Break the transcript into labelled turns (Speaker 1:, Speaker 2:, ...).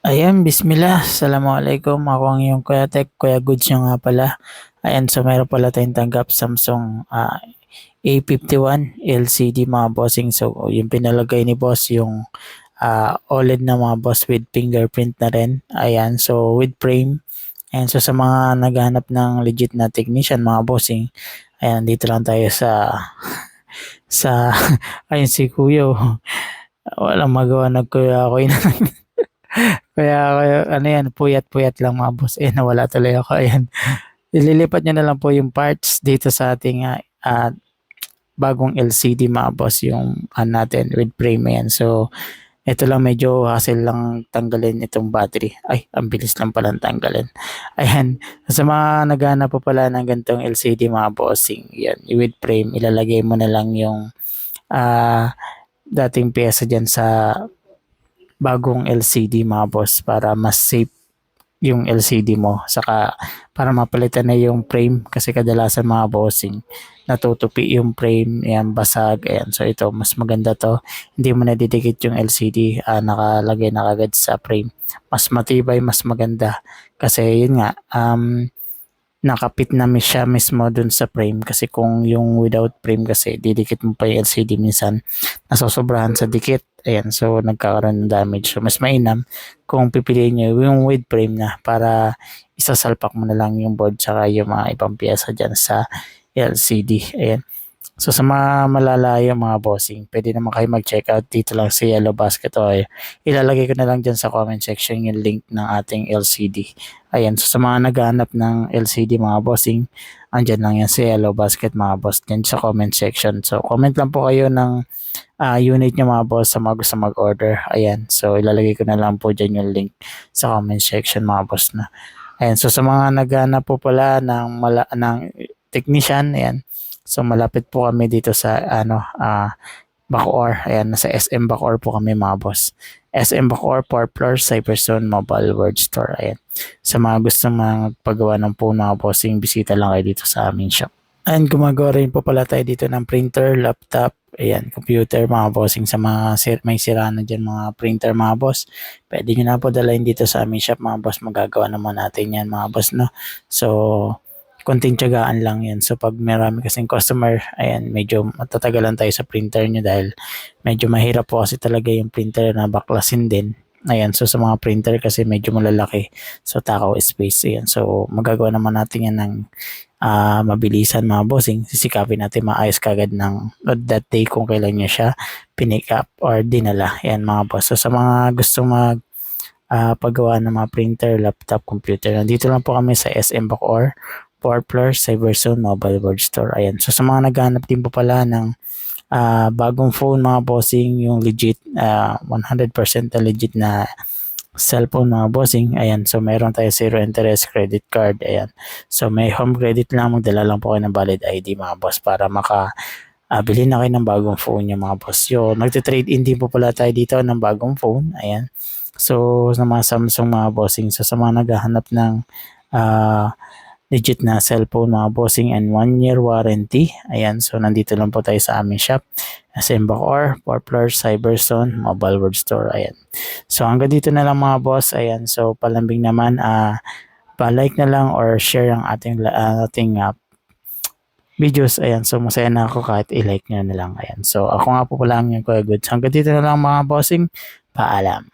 Speaker 1: Ayan, bismillah. Assalamualaikum. Ako ang iyong Kuya Tek, Kuya Goods nyo nga pala. Ayan, so meron pala tayong tanggap Samsung A51 LCD mga bossing. So yung pinalagay ni boss yung OLED na mga boss with fingerprint na rin. Ayan, so with frame. Ayan, so sa mga naghanap ng legit na technician mga bossing, ayan, dito lang tayo sa ayun si Kuya. Walang magawa, nagkuya ako. Kaya ano yan, puyat-puyat lang mga boss. Eh, nawala tuloy ako. Ayan. Ililipat nyo na lang po yung parts dito sa ating bagong LCD mga boss, yung natin with frame yan. So, ito lang medyo hassle lang tanggalin itong battery. Ay, ang bilis lang palang tanggalin. Ayan. Sa mga naghanap po pala ng ganitong LCD mga bossing, yan, with frame, ilalagay mo na lang yung ah, dating pyesa dyan sa bagong LCD mga boss para mas safe yung LCD mo, saka para mapalitan na yung frame kasi kadalasan mga bossing natutupi yung frame, yan, basag, ayan. So ito mas maganda to, hindi mo na didikit yung LCD, nakalagay na kagad sa frame, mas matibay, mas maganda kasi yun nga, nakapit na siya mismo dun sa frame. Kasi kung yung without frame kasi didikit mo pa yung LCD, minsan nasosobrahan sa dikit, ayan, so nagkakaroon ng damage. So mas mainam kung pipiliin nyo yung with frame na, para isasalpak mo na lang yung board saka yung mga ibang piyesa dyan sa LCD, ayan. So sa mga malalayo mga bossing, pwede naman kayo mag-check out dito lang sa Yellow Basket, o ilalagay ko na lang dyan sa comment section yung link ng ating LCD. Ayan, so sa mga naghahanap ng LCD mga bossing, andyan lang yan sa Yellow Basket mga boss, dyan sa comment section. So comment lang po kayo ng unit nyo mga boss sa mga gusto mag-order. Ayan, so ilalagay ko na lang po dyan yung link sa comment section mga boss na. Ayan, so sa mga naghahanap po pala ng technician, ayan. So malapit po kami dito sa Bacoor. Ayan, nasa SM Bacoor po kami mga boss. SM Bacoor, 4th floor, Cyberzone Mobile World Store. Ayan. Sa mga gusto magpagawa ng phone mga bossing, bisita lang kayo dito sa aming shop. And gumagawa rin po pala tayo dito ng printer, laptop, ayan, computer mga bossing. Sa mga may sira na dyan mga printer mga boss, pwede nyo na po dalahin dito sa aming shop mga boss. Magagawa naman natin yan mga boss, no? So, konting tiyagaan lang yan. So pag marami kasing customer, ayan, medyo matatagalan tayo sa printer nyo dahil medyo mahirap po kasi talaga yung printer na baklasin din. Ayan, so sa mga printer kasi medyo malalaki, so takaw space, ayan. So magagawa naman natin yan ng mabilisan mga bossing. Sisikapin natin maayos kagad ng that day kung kailan nyo siya pinick up or dinala. Ayan mga boss. So sa mga gusto paggawa ng mga printer, laptop, computer, nandito lang po kami sa SM Bacoor, 4th floor, Cyberzone Mobile World Store. Ayan. So sa mga naghanap din po pala ng bagong phone mga bossing, yung legit 100% na legit na cellphone mga bossing, ayan, so meron tayo zero interest credit card, ayan. So may home credit lang, magdala lang po kayo ng valid ID mga boss para bili na kayo ng bagong phone niya mga boss. Yo, nagte-trade in din po pala tayo dito ng bagong phone, ayan. So sa mga Samsung mga bossing, so sa mga naghahanap ng legit na cellphone mga bossing and 1 year warranty, ayan, so nandito lang po tayo sa aming shop, SM Bacoor, 4th floor, Cyberzone Mobile World Store, ayan. So hanggang dito na lang mga boss, ayan. So palambing naman, pa-like na lang or share ang ating videos, ayan. So masaya na ako kahit i-like nyo na lang, ayan. So ako nga po pala ang yung Kuya Goods. Hanggang dito na lang mga bossing, paalam.